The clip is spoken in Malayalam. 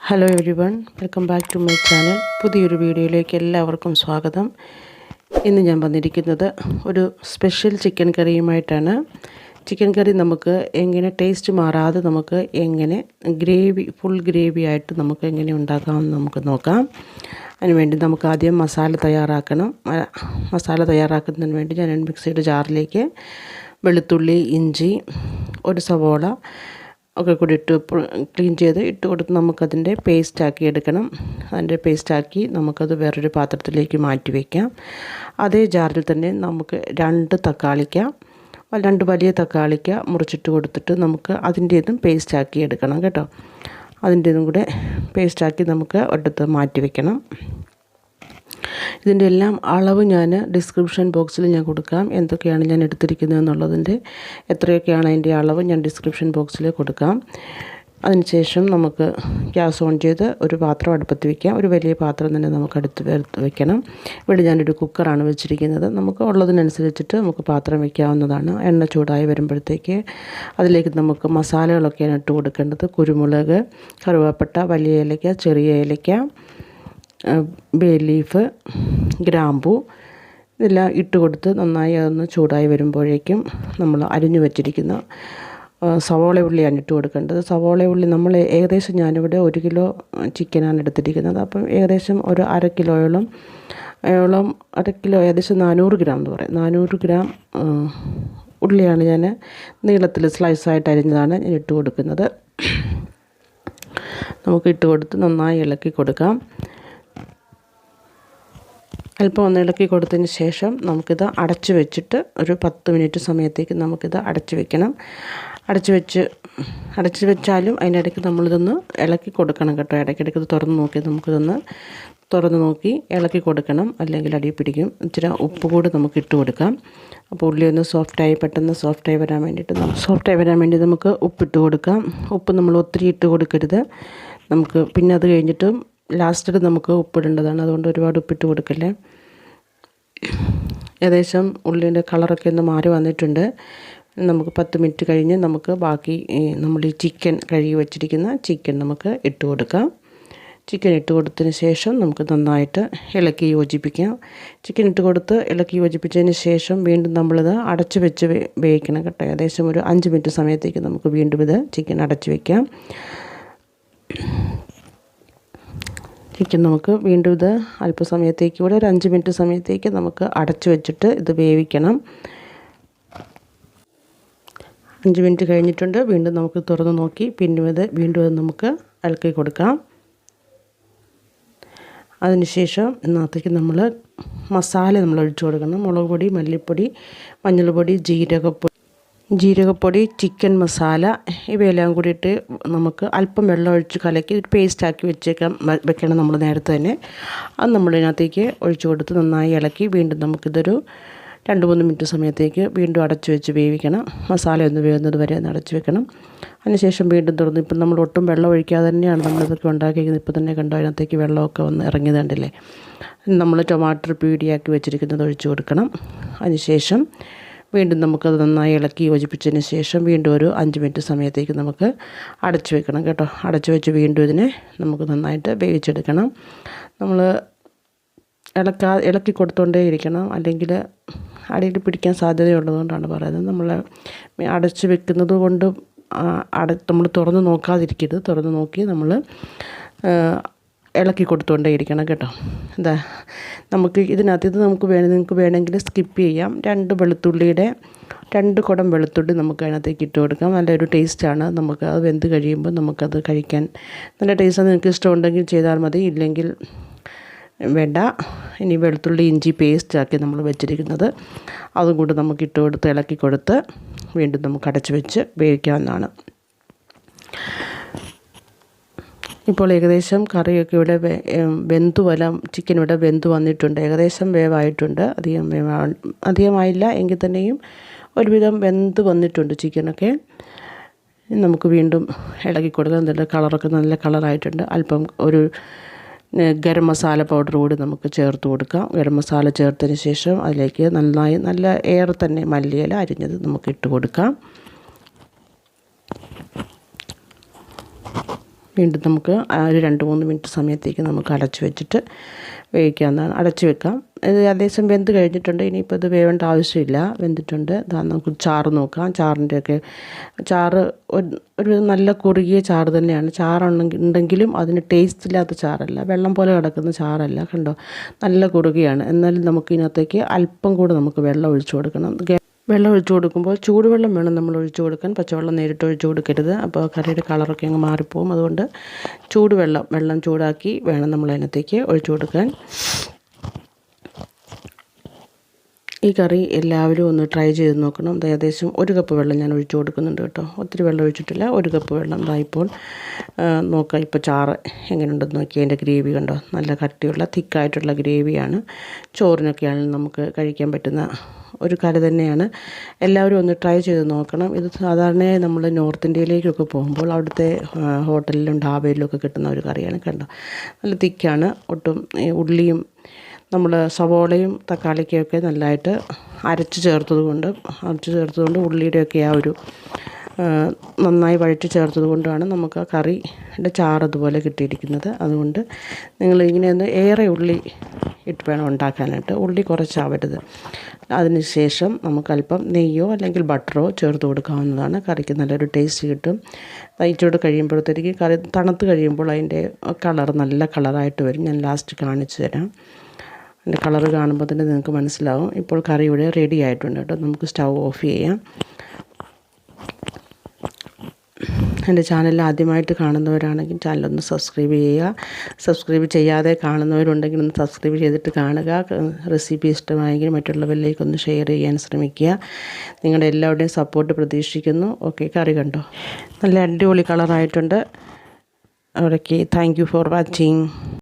Hello everyone, welcome back to my channel. പുതിയൊരു വീഡിയോയിലേക്ക് എല്ലാവർക്കും സ്വാഗതം. ഇന്ന് ഞാൻ വന്നിരിക്കുന്നത് ഒരു സ്പെഷ്യൽ ചിക്കൻ കറിയുമായിട്ടാണ്. ചിക്കൻ കറി നമുക്ക് എങ്ങനെ ടേസ്റ്റ് മാറാതെ നമുക്ക് എങ്ങനെ ഫുൾ ഗ്രേവി ആയിട്ട് നമുക്ക് എങ്ങനെ ഉണ്ടാക്കാമെന്ന് നമുക്ക് നോക്കാം. അതിനുവേണ്ടി നമുക്ക് ആദ്യം മസാല തയ്യാറാക്കണം. മസാല തയ്യാറാക്കുന്നതിന് വേണ്ടി ഞാൻ മിക്സിയുടെ ജാറിലേക്ക് വെളുത്തുള്ളി, ഇഞ്ചി, ഒരു സവോള ഒക്കെ കൂടി ക്ലീൻ ചെയ്ത് ഇട്ട് കൊടുത്ത് നമുക്കതിൻ്റെ പേസ്റ്റാക്കി എടുക്കണം. അതിൻ്റെ പേസ്റ്റാക്കി നമുക്കത് വേറൊരു പാത്രത്തിലേക്ക് മാറ്റി വയ്ക്കാം. അതേ ജാറിൽ തന്നെ നമുക്ക് രണ്ട് വലിയ തക്കാളിക്ക മുറിച്ചിട്ട് കൊടുത്തിട്ട് നമുക്ക് അതിൻ്റേതും പേസ്റ്റാക്കി എടുക്കണം കേട്ടോ. അതിൻ്റേതും കൂടെ പേസ്റ്റാക്കി നമുക്ക് ഒരിടത്ത് മാറ്റി വയ്ക്കണം. ഇതിൻ്റെ എല്ലാം അളവ് ഞാൻ ഡിസ്ക്രിപ്ഷൻ ബോക്സിൽ ഞാൻ കൊടുക്കാം. എന്തൊക്കെയാണ് ഞാൻ എടുത്തിരിക്കുന്നത് എന്നുള്ളതിൻ്റെ എത്രയൊക്കെയാണ് അതിൻ്റെ അളവ് ഞാൻ ഡിസ്ക്രിപ്ഷൻ ബോക്സിൽ കൊടുക്കാം. അതിനുശേഷം നമുക്ക് ഗ്യാസ് ഓൺ ചെയ്ത് ഒരു പാത്രം അടുപ്പത്ത് വയ്ക്കാം. ഒരു വലിയ പാത്രം തന്നെ നമുക്ക് അടുത്ത് വയ്ക്കണം. ഇവിടെ ഞാനൊരു കുക്കറാണ് വെച്ചിരിക്കുന്നത്. നമുക്ക് ഉള്ളതിനനുസരിച്ചിട്ട് നമുക്ക് പാത്രം വയ്ക്കാവുന്നതാണ്. എണ്ണ ചൂടായി വരുമ്പോഴത്തേക്ക് അതിലേക്ക് നമുക്ക് മസാലകളൊക്കെയാണ് ഇട്ട് കൊടുക്കേണ്ടത്. കുരുമുളക്, കറുവാപ്പട്ട, വലിയ ഏലയ്ക്ക, ചെറിയ ഏലയ്ക്ക, ബേ ലീഫ്, ഗ്രാമ്പൂ ഇതെല്ലാം ഇട്ട് കൊടുത്ത് നന്നായി അതൊന്ന് ചൂടായി വരുമ്പോഴേക്കും നമ്മൾ അരിഞ്ഞു വച്ചിരിക്കുന്ന സവോള ഉള്ളിയാണ് ഇട്ട് കൊടുക്കേണ്ടത്. സവോള ഉള്ളി നമ്മൾ ഏകദേശം ഞാനിവിടെ 1 കിലോ ചിക്കനാണ് എടുത്തിരിക്കുന്നത്. അപ്പം ഏകദേശം ഒരു അര കിലോയോളം ഏകദേശം 400 ഗ്രാം എന്ന് പറയും. 400 ഗ്രാം ഉള്ളിയാണ് ഞാൻ നീളത്തിൽ സ്ലൈസായിട്ട് അരിഞ്ഞതാണ് ഞാൻ ഇട്ട് കൊടുക്കുന്നത്. നമുക്ക് ഇട്ട് കൊടുത്ത് നന്നായി ഇളക്കി കൊടുക്കാം. അല്പം ഒന്ന് ഇളക്കി കൊടുത്തതിന് ശേഷം നമുക്കിത് അടച്ചു വെച്ചിട്ട് ഒരു 10 മിനിറ്റ് സമയത്തേക്ക് നമുക്കിത് അടച്ചു വെക്കണം. അടച്ചു വെച്ചാലും അതിനിടയ്ക്ക് നമ്മളിതൊന്ന് ഇളക്കി കൊടുക്കണം കേട്ടോ. ഇടയ്ക്കിടയ്ക്ക് ഇത് തുറന്ന് നോക്കി ഇളക്കി കൊടുക്കണം, അല്ലെങ്കിൽ അടി പിടിക്കും. ഇച്ചിരി ഉപ്പ് കൂടി നമുക്ക് ഇട്ട് കൊടുക്കാം. അപ്പോൾ ഉള്ളി ഒന്ന് പെട്ടെന്ന് സോഫ്റ്റായി വരാൻ വേണ്ടി നമുക്ക് ഉപ്പിട്ട് കൊടുക്കാം. ഉപ്പ് നമ്മൾ ഒത്തിരി ഇട്ട് കൊടുക്കരുത്. നമുക്ക് പിന്നെ അത് കഴിഞ്ഞിട്ടും ലാസ്റ്റിൽ നമുക്ക് ഉപ്പിടേണ്ടതാണ്. അതുകൊണ്ട് ഒരുപാട് ഉപ്പിട്ട് കൊടുക്കല്ലേ. ഏകദേശം ഉള്ളിൻ്റെ കളറൊക്കെ ഒന്ന് മാറി വന്നിട്ടുണ്ട്. നമുക്ക് 10 മിനിറ്റ് കഴിഞ്ഞ് നമുക്ക് ബാക്കി നമ്മൾ ഈ കഴുകി വച്ചിരിക്കുന്ന ചിക്കൻ നമുക്ക് ഇട്ട് കൊടുക്കാം. ചിക്കൻ ഇട്ട് കൊടുത്തതിന് ശേഷം നമുക്ക് നന്നായിട്ട് ഇളക്കി യോജിപ്പിക്കാം. ചിക്കൻ ഇട്ട് കൊടുത്ത് ഇളക്കി യോജിപ്പിച്ചതിന് ശേഷം വീണ്ടും നമ്മളിത് അടച്ചു വെച്ച് വേവിക്കണം കേട്ടോ. ഏകദേശം ഒരു 5 മിനിറ്റ് സമയത്തേക്ക് നമുക്ക് വീണ്ടും ഇത് ചിക്കൻ അടച്ചു വയ്ക്കാം. ചിക്കൻ നമുക്ക് വീണ്ടും ഇത് അല്പസമയത്തേക്ക് കൂടെ ഒരു 5 മിനിറ്റ് സമയത്തേക്ക് നമുക്ക് അടച്ചു വെച്ചിട്ട് ഇത് വേവിക്കണം. 5 മിനിറ്റ് കഴിഞ്ഞിട്ടുണ്ട്. വീണ്ടും നമുക്ക് തുറന്ന് നോക്കി വീണ്ടും ഇത് നമുക്ക് ഇളക്കി കൊടുക്കാം. അതിനുശേഷം ഇതിനകത്തേക്ക് മസാല ഒഴിച്ചു കൊടുക്കണം. മുളക് പൊടി, മല്ലിപ്പൊടി, മഞ്ഞൾപ്പൊടി, ജീരകപ്പൊടി, ചിക്കൻ മസാല ഇവയെല്ലാം കൂടിയിട്ട് നമുക്ക് അല്പം വെള്ളം ഒഴിച്ച് കലക്കി പേസ്റ്റാക്കി വെക്കണം നമ്മൾ നേരത്തെ തന്നെ. അത് നമ്മളിതിനകത്തേക്ക് ഒഴിച്ചു കൊടുത്ത് നന്നായി ഇളക്കി വീണ്ടും നമുക്കിതൊരു 2-3 മിനിറ്റ് സമയത്തേക്ക് വീണ്ടും അടച്ചു വെച്ച് വേവിക്കണം. മസാല ഒന്ന് വേവുന്നത് വരെ ഒന്ന് അടച്ചു വെക്കണം. അതിനുശേഷം വീണ്ടും തുറന്ന് ഇപ്പം നമ്മൾ ഒട്ടും വെള്ളം ഒഴിക്കാതെ തന്നെയാണ് നമ്മളിതൊക്കെ ഉണ്ടാക്കിയിരിക്കുന്നത്. ഇപ്പോൾ തന്നെ കണ്ടോ, അതിനകത്തേക്ക് വെള്ളമൊക്കെ ഒന്ന് ഇറങ്ങിയത് കണ്ടില്ലേ. നമ്മൾ ടൊമാറ്റോ പ്യൂരിയാക്കി വെച്ചിരിക്കുന്നത് ഒഴിച്ചു കൊടുക്കണം. അതിനുശേഷം വീണ്ടും നമുക്കത് നന്നായി ഇളക്കി യോജിപ്പിച്ചതിന് ശേഷം വീണ്ടും ഒരു 5 മിനിറ്റ് സമയത്തേക്ക് നമുക്ക് അടച്ചു വെക്കണം കേട്ടോ. അടച്ചു വെച്ച് വീണ്ടും ഇതിനെ നമുക്ക് നന്നായിട്ട് വേവിച്ചെടുക്കണം. നമ്മൾ ഇളക്കി കൊടുത്തുകൊണ്ടേ ഇരിക്കണം, അല്ലെങ്കിൽ അടിയിൽ പിടിക്കാൻ സാധ്യതയുള്ളതുകൊണ്ടാണ് പറയുന്നത്. നമ്മൾ അടച്ചു വെക്കുന്നത് കൊണ്ട് നമ്മൾ തുറന്ന് നോക്കാതിരിക്കരുത്. തുറന്ന് നോക്കി നമ്മൾ ഇളക്കി കൊടുത്തുകൊണ്ടേ ഇരിക്കണം കേട്ടോ. നമുക്ക് നിങ്ങൾക്ക് വേണമെങ്കിൽ സ്കിപ്പ് ചെയ്യാം. 2 കുടം വെളുത്തുള്ളി നമുക്ക് അതിനകത്തേക്ക് ഇട്ട് കൊടുക്കാം. നല്ലൊരു ടേസ്റ്റാണ്. നമുക്ക് അത് വെന്ത് കഴിയുമ്പോൾ നമുക്കത് കഴിക്കാൻ നല്ല ടേസ്റ്റാണ്. നിങ്ങൾക്ക് ഇഷ്ടമുണ്ടെങ്കിൽ ചെയ്താൽ മതി, ഇല്ലെങ്കിൽ വേണ്ട. ഇനി വെളുത്തുള്ളി ഇഞ്ചി പേസ്റ്റാക്കി നമ്മൾ വെച്ചിരിക്കുന്നത് അതും കൂടി നമുക്ക് ഇട്ട് കൊടുത്ത് ഇളക്കി കൊടുത്ത് വീണ്ടും നമുക്ക് അടച്ചു വെച്ച് വേവിക്കാവുന്നതാണ്. ഇപ്പോൾ ഏകദേശം കറിയൊക്കെ ഇവിടെ ചിക്കൻ ഇവിടെ വെന്ത് വന്നിട്ടുണ്ട്. ഏകദേശം വേവായിട്ടുണ്ട്. അധികമായില്ല എങ്കിൽ തന്നെയും ഒരുവിധം വെന്ത് വന്നിട്ടുണ്ട് ചിക്കനൊക്കെ. നമുക്ക് വീണ്ടും ഇളക്കി കൊടുക്കാം. നല്ല കളറൊക്കെ നല്ല കളറായിട്ടുണ്ട്. അല്പം ഒരു ഗരം മസാല പൗഡർ കൂടി നമുക്ക് ചേർത്ത് കൊടുക്കാം. ഗരം മസാല ചേർത്തതിന് ശേഷം അതിലേക്ക് നല്ല ഏറെ തന്നെ മല്ലിയില അരിഞ്ഞത് നമുക്ക് ഇട്ട് കൊടുക്കാം. വീണ്ടും നമുക്ക് ഒരു 2-3 മിനിറ്റ് സമയത്തേക്ക് നമുക്ക് അടച്ച് വെച്ചിട്ട് വേവിക്കാവുന്നതാണ്. അടച്ച് വെക്കാം. ഇത് ഏകദേശം വെന്ത് കഴിഞ്ഞിട്ടുണ്ട്. ഇനിയിപ്പോൾ ഇത് വേവേണ്ട ആവശ്യമില്ല, വെന്തിട്ടുണ്ട്. നമുക്ക് ചാറ് നോക്കാം. ചാറ് ഒരു നല്ല കുറുകിയ ചാറ് തന്നെയാണ്. ഉണ്ടെങ്കിലും അതിന് ടേസ്റ്റ് ഇല്ലാത്ത ചാറല്ല, വെള്ളം പോലെ കിടക്കുന്ന ചാറല്ല. കണ്ടോ, നല്ല കുറുകിയാണ്. എന്നാലും നമുക്ക് ഇതിനകത്തേക്ക് അല്പം കൂടെ നമുക്ക് വെള്ളം ഒഴിച്ചു കൊടുക്കണം. വെള്ളം ഒഴിച്ചു കൊടുക്കുമ്പോൾ ചൂടുവെള്ളം വേണം നമ്മൾ ഒഴിച്ചു കൊടുക്കാൻ. പച്ചവെള്ളം നേരിട്ട് ഒഴിച്ചു കൊടുക്കരുത്, അപ്പോൾ കറിയുടെ കളറൊക്കെ അങ്ങ് മാറിപ്പോവും. അതുകൊണ്ട് വെള്ളം ചൂടാക്കി വേണം നമ്മൾ അതിനകത്തേക്ക് ഒഴിച്ചു കൊടുക്കാൻ. ഈ കറി എല്ലാവരും ഒന്ന് ട്രൈ ചെയ്ത് നോക്കണം. ഏകദേശം 1 കപ്പ് വെള്ളം ഞാൻ ഒഴിച്ചു കൊടുക്കുന്നുണ്ട് കേട്ടോ. ഒത്തിരി വെള്ളം ഒഴിച്ചിട്ടില്ല, 1 കപ്പ് വെള്ളം. ഇപ്പോൾ നോക്കാം ഇപ്പോൾ ചാറ് എങ്ങനെയുണ്ടെന്ന് നോക്കി. അതിൻ്റെ ഗ്രേവി കണ്ടോ, നല്ല കട്ടിയുള്ള തിക്കായിട്ടുള്ള ഗ്രേവിയാണ്. ചോറിനൊക്കെയാണെങ്കിലും നമുക്ക് കഴിക്കാൻ പറ്റുന്ന ഒരു കറി തന്നെയാണ്. എല്ലാവരും ഒന്ന് ട്രൈ ചെയ്ത് നോക്കണം. ഇത് സാധാരണയായി നമ്മൾ നോർത്ത് ഇന്ത്യയിലേക്കൊക്കെ പോകുമ്പോൾ അവിടുത്തെ ഹോട്ടലിലും ധാബയിലും ഒക്കെ കിട്ടുന്ന ഒരു കറിയാണ്. കണ്ടോ, നല്ല തിക്കാണ്. ഒട്ടും ഉള്ളിയും നമ്മൾ സവോളയും തക്കാളിക്കൊക്കെ നല്ലതായിട്ട് അരച്ച് ചേർത്തതുകൊണ്ട് ഉള്ളിയുടെയൊക്കെ ആ ഒരു നന്നായി വഴറ്റി ചേർത്തത് കൊണ്ടാണ് നമുക്ക് ആ കറിയുടെ ചാറ് അതുപോലെ കിട്ടിയിരിക്കുന്നത്. അതുകൊണ്ട് നിങ്ങൾ ഇങ്ങനെയൊന്ന് ഏറെ ഉള്ളി ഇട്ട് വേണം ഉണ്ടാക്കാനായിട്ട്. ഉള്ളി കുറച്ചാവരുത്. അതിനുശേഷം നമുക്കല്പം നെയ്യോ അല്ലെങ്കിൽ ബട്ടറോ ചേർത്ത് കൊടുക്കാവുന്നതാണ്. കറിക്ക് നല്ലൊരു ടേസ്റ്റ് കിട്ടും. തയ്ച്ചോട് കഴിയുമ്പോഴത്തേക്ക് കറി തണുത്ത് കഴിയുമ്പോൾ അതിൻ്റെ നല്ല കളറായിട്ട് വരും. ഞാൻ ലാസ്റ്റ് കാണിച്ചു തരാം. അതിൻ്റെ കളറ് കാണുമ്പോൾ തന്നെ നിങ്ങൾക്ക് മനസ്സിലാവും. ഇപ്പോൾ കറി ഇവിടെ റെഡി ആയിട്ടുണ്ട് കേട്ടോ. നമുക്ക് സ്റ്റൗ ഓഫ് ചെയ്യാം. എൻ്റെ ചാനൽ ആദ്യമായിട്ട് കാണുന്നവരാണെങ്കിൽ ചാനലൊന്ന് സബ്സ്ക്രൈബ് ചെയ്യുക. സബ്സ്ക്രൈബ് ചെയ്യാതെ കാണുന്നവരുണ്ടെങ്കിൽ ഒന്ന് സബ്സ്ക്രൈബ് ചെയ്തിട്ട് കാണുക. റെസിപ്പി ഇഷ്ടമായെങ്കിൽ മറ്റുള്ളവരിലേക്കൊന്ന് ഷെയർ ചെയ്യാൻ ശ്രമിക്കുക. നിങ്ങളുടെ എല്ലാവരുടെയും സപ്പോർട്ട് പ്രതീക്ഷിക്കുന്നു. ഓക്കെ, കറി കണ്ടോ, നല്ല അടിപൊളി കളറായിട്ടുണ്ട്. Okay, thank you for watching.